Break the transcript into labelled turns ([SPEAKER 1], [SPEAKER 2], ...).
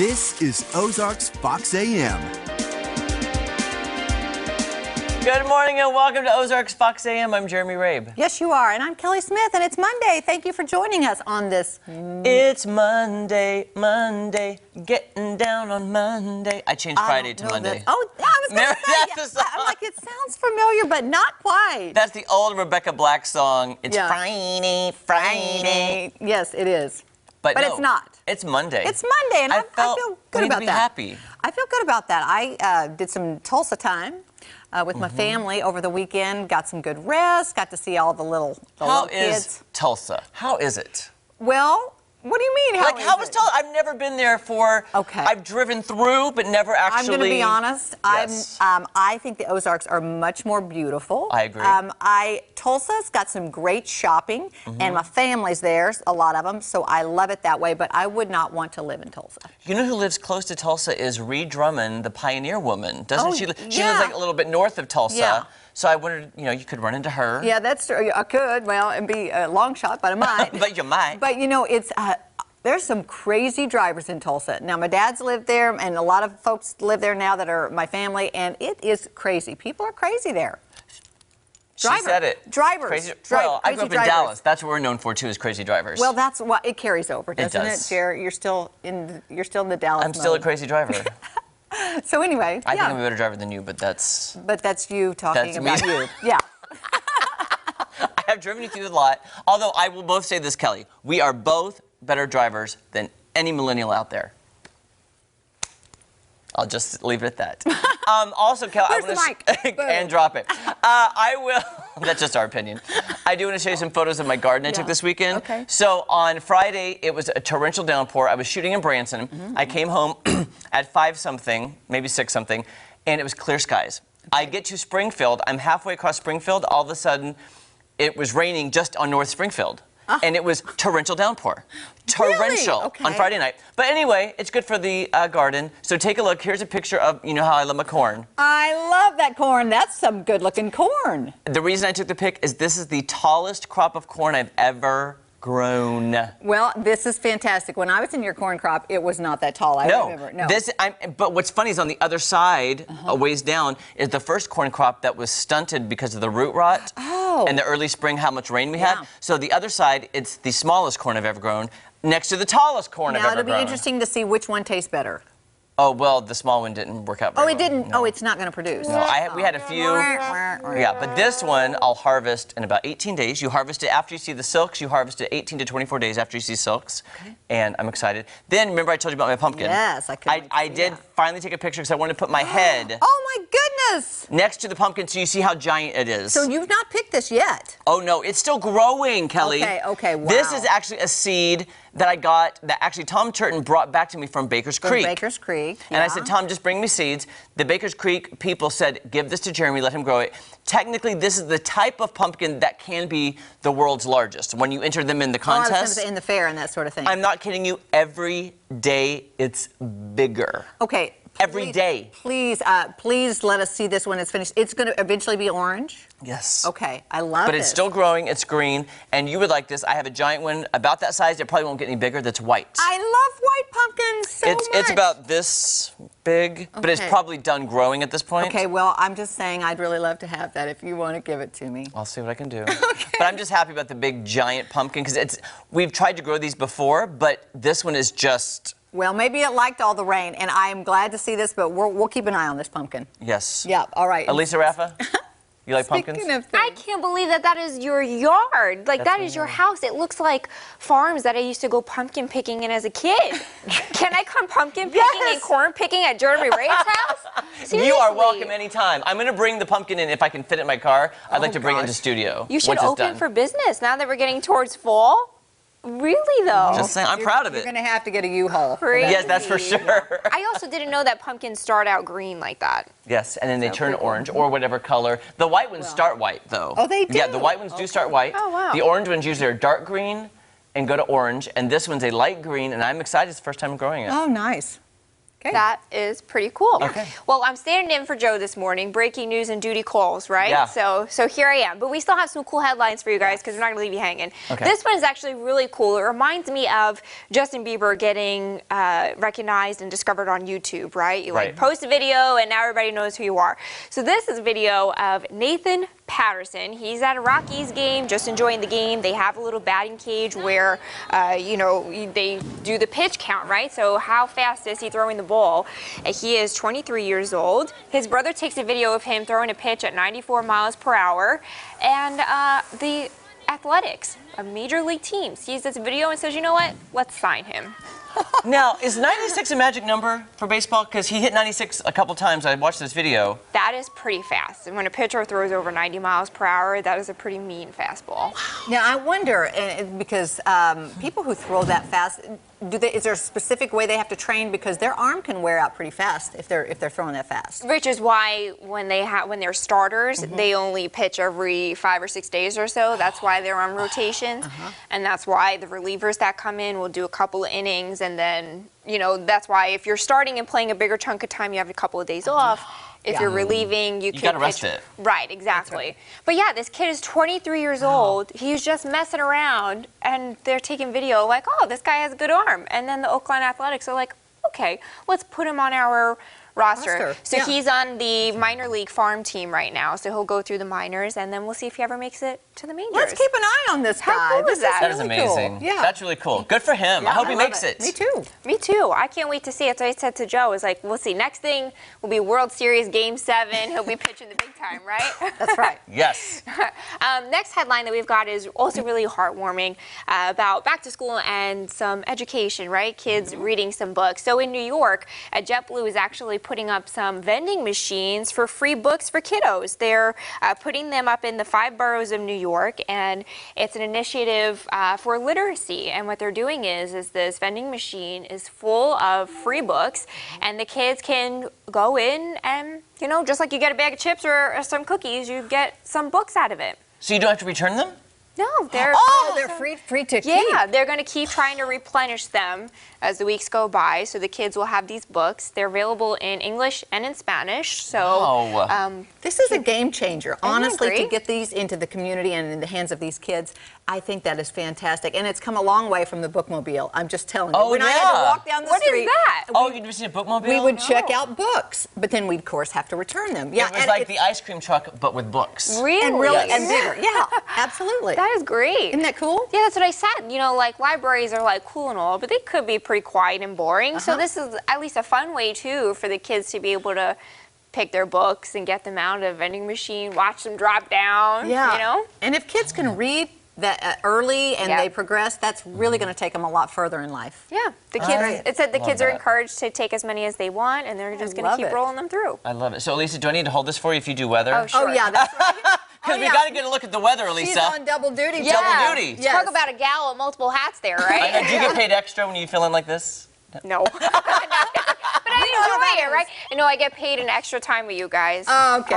[SPEAKER 1] This is Ozarks Fox AM.
[SPEAKER 2] Good morning and welcome to Ozarks Fox AM. I'm Jeremy Rabe.
[SPEAKER 3] Yes, you are. And I'm Kelly Smith, and it's Monday. Thank you for joining us on this.
[SPEAKER 2] It's Monday, getting down on Monday. I changed Friday to Monday.
[SPEAKER 3] Oh, I was going to say, I'm like, it sounds familiar, but not quite.
[SPEAKER 2] That's the old Rebecca Black song. It's
[SPEAKER 3] Yeah.
[SPEAKER 2] Friday.
[SPEAKER 3] Yes, it is.
[SPEAKER 2] But no,
[SPEAKER 3] it's not.
[SPEAKER 2] It's Monday.
[SPEAKER 3] It's Monday, and I feel good about that.
[SPEAKER 2] Happy.
[SPEAKER 3] I feel good about that. I did some Tulsa time. With my family over the weekend, got some good rest, got to see all the little kids.
[SPEAKER 2] How is Tulsa? How is it?
[SPEAKER 3] Well, what do you mean?
[SPEAKER 2] How is Tulsa? I've never been there for. Okay. I've driven through, but never actually.
[SPEAKER 3] I'm going to be honest.
[SPEAKER 2] Yes.
[SPEAKER 3] I think the Ozarks are much more beautiful.
[SPEAKER 2] I agree.
[SPEAKER 3] Tulsa's got some great shopping, and my family's there, a lot of them, so I love it that way. But I would not want to live in Tulsa.
[SPEAKER 2] You know who lives close to Tulsa is Ree Drummond, the pioneer woman. Doesn't she? She lives like a little bit north of Tulsa.
[SPEAKER 3] Yeah.
[SPEAKER 2] So I wondered, you could run into her.
[SPEAKER 3] Yeah, that's true. I could. Well, it'd be a long shot, but I might.
[SPEAKER 2] But you might.
[SPEAKER 3] But it's. There's some crazy drivers in Tulsa. Now, my dad's lived there, and a lot of folks live there now that are my family, and it is crazy. People are crazy there.
[SPEAKER 2] She said it.
[SPEAKER 3] Drivers.
[SPEAKER 2] Crazy. Well, I grew up in Dallas. That's what we're known for too, is crazy drivers.
[SPEAKER 3] Well, that's what it carries over, doesn't
[SPEAKER 2] it?
[SPEAKER 3] Jerry? You're still in the Dallas.
[SPEAKER 2] I'm still a crazy driver.
[SPEAKER 3] So anyway,
[SPEAKER 2] I think I'm a better driver than you, but that's.
[SPEAKER 3] But that's you talking
[SPEAKER 2] about
[SPEAKER 3] you. Yeah.
[SPEAKER 2] I have driven you through the lot. Although I will both say this, Kelly, we are both better drivers than any millennial out there. I'll just leave it at that. Also, Kelly,
[SPEAKER 3] where's the mic?
[SPEAKER 2] And drop it. I will. That's just our opinion. I do want to show you some photos of my garden I took this weekend.
[SPEAKER 3] Okay.
[SPEAKER 2] So on Friday, it was a torrential downpour. I was shooting in Branson. I came home at 5-something, maybe 6-something, and it was clear skies. I get to Springfield. I'm halfway across Springfield. All of a sudden, it was raining just on North Springfield. And it was torrential downpour. Torrential on Friday night. But anyway, it's good for the garden. So take a look. Here's a picture of, how I love my corn.
[SPEAKER 3] I love that corn. That's some good-looking corn.
[SPEAKER 2] The reason I took the pic is this is the tallest crop of corn I've ever grown.
[SPEAKER 3] Well, this is fantastic. When I was in your corn crop, it was not that tall. I remember. No.
[SPEAKER 2] But what's funny is on the other side, a ways down, is the first corn crop that was stunted because of the root rot. And the early spring, how much rain we had. So the other side, it's the smallest corn I've ever grown, next to the tallest corn I've ever grown.
[SPEAKER 3] Now, it'll be interesting to see which one tastes better.
[SPEAKER 2] Oh, well, the small one didn't work out very well.
[SPEAKER 3] Oh, it didn't? No. Oh, it's not going to produce?
[SPEAKER 2] No, we had a few. Yeah, but this one I'll harvest in about 18 days. You harvest it after you see the silks. You harvest it 18 to 24 days after you see silks. Okay. And I'm excited. Then, remember I told you about my pumpkin?
[SPEAKER 3] Yes,
[SPEAKER 2] I did finally take a picture because I wanted to put my head
[SPEAKER 3] oh, my goodness!
[SPEAKER 2] next to the pumpkin so you see how giant it is.
[SPEAKER 3] So you've not picked this yet?
[SPEAKER 2] Oh, no. It's still growing, Kelly.
[SPEAKER 3] Okay, wow.
[SPEAKER 2] This is actually a seed that I got that actually Tom Turton brought back to me from Baker's Creek.
[SPEAKER 3] Baker's Creek,
[SPEAKER 2] And I said, Tom, just bring me seeds. The Baker's Creek people said, give this to Jeremy, let him grow it. Technically, this is the type of pumpkin that can be the world's largest when you enter them in the contest.
[SPEAKER 3] In the fair and that sort of thing.
[SPEAKER 2] I'm not kidding you. Every day, it's bigger.
[SPEAKER 3] Okay.
[SPEAKER 2] Every day.
[SPEAKER 3] Please let us see this when it's finished. It's going to eventually be orange?
[SPEAKER 2] Yes.
[SPEAKER 3] Okay, I love it.
[SPEAKER 2] But it's still growing, it's green, and you would like this. I have a giant one about that size. It probably won't get any bigger. That's white.
[SPEAKER 3] I love white pumpkins so much.
[SPEAKER 2] It's about this big, but it's probably done growing at this point.
[SPEAKER 3] Okay, well, I'm just saying I'd really love to have that if you want to give it to me.
[SPEAKER 2] I'll see what I can do. Okay. But I'm just happy about the big, giant pumpkin, because we've tried to grow these before, but this one is just...
[SPEAKER 3] Well, maybe it liked all the rain, and I am glad to see this, but we'll keep an eye on this pumpkin.
[SPEAKER 2] Yes.
[SPEAKER 3] Yeah, all right.
[SPEAKER 2] Elisa Raffa, you like pumpkins?
[SPEAKER 4] I can't believe that is your yard. Like, that is your house. It looks like farms that I used to go pumpkin picking in as a kid. Can I come pumpkin picking and corn picking at Jeremy Ray's house? Seriously.
[SPEAKER 2] You are welcome anytime. I'm going to bring the pumpkin in if I can fit it in my car. I'd like to bring it into studio.
[SPEAKER 4] You should open for business now that we're getting towards fall. Really, though?
[SPEAKER 2] Just saying, I'm proud of it.
[SPEAKER 3] You're going to have to get a U-Haul.
[SPEAKER 2] Yes, that's for sure.
[SPEAKER 4] I also didn't know that pumpkins start out green like that.
[SPEAKER 2] Yes, and then they turn orange or whatever color. The white ones start white, though.
[SPEAKER 3] Oh, they do?
[SPEAKER 2] Yeah, the white ones do start white.
[SPEAKER 4] Oh, wow.
[SPEAKER 2] The orange ones usually are dark green and go to orange, and this one's a light green, and I'm excited. It's the first time I'm growing it.
[SPEAKER 3] Oh, nice. Okay.
[SPEAKER 4] That is pretty cool.
[SPEAKER 2] Okay.
[SPEAKER 4] Well, I'm standing in for Joe this morning, breaking news and duty calls, right?
[SPEAKER 2] Yeah.
[SPEAKER 4] So here I am. But we still have some cool headlines for you guys because we're not going to leave you hanging.
[SPEAKER 2] Okay.
[SPEAKER 4] This one is actually really cool. It reminds me of Justin Bieber getting recognized and discovered on YouTube, right? You like post a video and now everybody knows who you are. So this is a video of Nathan Patterson. He's at a Rockies game, just enjoying the game. They have a little batting cage where, you know, they do the pitch count, right? So how fast is he throwing the ball? He is 23 years old. His brother takes a video of him throwing a pitch at 94 miles per hour. And the Athletics, a major league team, sees this video and says, you know what? Let's sign him.
[SPEAKER 2] Now, is 96 a magic number for baseball? Because he hit 96 a couple times. I watched this video.
[SPEAKER 4] That is pretty fast. And when a pitcher throws over 90 miles per hour, that is a pretty mean fastball.
[SPEAKER 3] Now, I wonder, because people who throw that fast, is there a specific way they have to train? Because their arm can wear out pretty fast if they're throwing that fast.
[SPEAKER 4] Which is why when they're starters, they only pitch every 5 or 6 days or so. That's why they're on rotations, and that's why the relievers that come in will do a couple of innings, and then that's why if you're starting and playing a bigger chunk of time, you have a couple of days off. If you're relieving, you can
[SPEAKER 2] gotta rest it.
[SPEAKER 4] Right, exactly. Right. But yeah, this kid is 23 years old. He's just messing around, and they're taking video like, oh, this guy has a good arm. And then the Oakland Athletics are like, okay, let's put him on our roster. So he's on the minor league farm team right now. So he'll go through the minors, and then we'll see if he ever makes it to the majors.
[SPEAKER 3] Let's keep an eye on this guy.
[SPEAKER 4] How cool is that?
[SPEAKER 2] That is amazing.
[SPEAKER 3] Cool. Yeah.
[SPEAKER 2] That's really cool. Good for him.
[SPEAKER 3] Yeah,
[SPEAKER 2] I hope he makes
[SPEAKER 3] it.
[SPEAKER 2] it.
[SPEAKER 3] Me too.
[SPEAKER 4] Me too. I can't wait to see it. So I said to Joe, I was like, we'll see. Next thing will be World Series Game 7. He'll be pitching the big time, right?
[SPEAKER 3] That's right.
[SPEAKER 2] Yes.
[SPEAKER 4] Next headline that we've got is also really heartwarming about back to school and some education, right? Kids reading some books. So in New York, JetBlue is actually putting up some vending machines for free books for kiddos. They're putting them up in the 5 boroughs of New York, and it's an initiative for literacy. And what they're doing is this vending machine is full of free books, and the kids can go in and, just like you get a bag of chips or some cookies, you get some books out of it.
[SPEAKER 2] So you don't have to return them?
[SPEAKER 4] No, they're
[SPEAKER 3] they're free to keep.
[SPEAKER 4] Yeah, they're going to keep trying to replenish them as the weeks go by. So the kids will have these books. They're available in English and in Spanish. So
[SPEAKER 3] this is a game changer. Honestly, to get these into the community and in the hands of these kids, I think that is fantastic. And it's come a long way from the bookmobile. I'm just telling you.
[SPEAKER 2] Oh,
[SPEAKER 3] when I had to walk down the street.
[SPEAKER 4] What is that?
[SPEAKER 2] Oh, you'd never seen a bookmobile?
[SPEAKER 3] We would check out books, but then we'd, of course, have to return them. Yeah,
[SPEAKER 2] it was like the ice cream truck, but with books.
[SPEAKER 4] Really?
[SPEAKER 3] And bigger. Yeah, absolutely.
[SPEAKER 4] That is great.
[SPEAKER 3] Isn't that cool?
[SPEAKER 4] Yeah, that's what I said. Like libraries are like cool and all, but they could be pretty quiet and boring. So this is at least a fun way too for the kids to be able to pick their books and get them out of a vending machine, watch them drop down.
[SPEAKER 3] Yeah. And if kids can read that early and they progress, that's really going to take them a lot further in life.
[SPEAKER 4] Yeah, the kids. It said the kids are encouraged to take as many as they want, and they're just going to keep rolling them through.
[SPEAKER 2] I love it. So, Elisa, do I need to hold this for you if you do weather?
[SPEAKER 4] Oh, sure.
[SPEAKER 3] Oh, yeah, that's right.
[SPEAKER 2] Because we got to get a look at the weather, Elisa.
[SPEAKER 3] She's on double duty.
[SPEAKER 4] Yeah.
[SPEAKER 2] Double duty.
[SPEAKER 3] Yes.
[SPEAKER 4] Talk about a gal with multiple hats there, right?
[SPEAKER 2] I know. Do you get paid extra when you fill in like this?
[SPEAKER 4] No. But I enjoy it, right? I get paid an extra time with you guys.
[SPEAKER 3] Okay.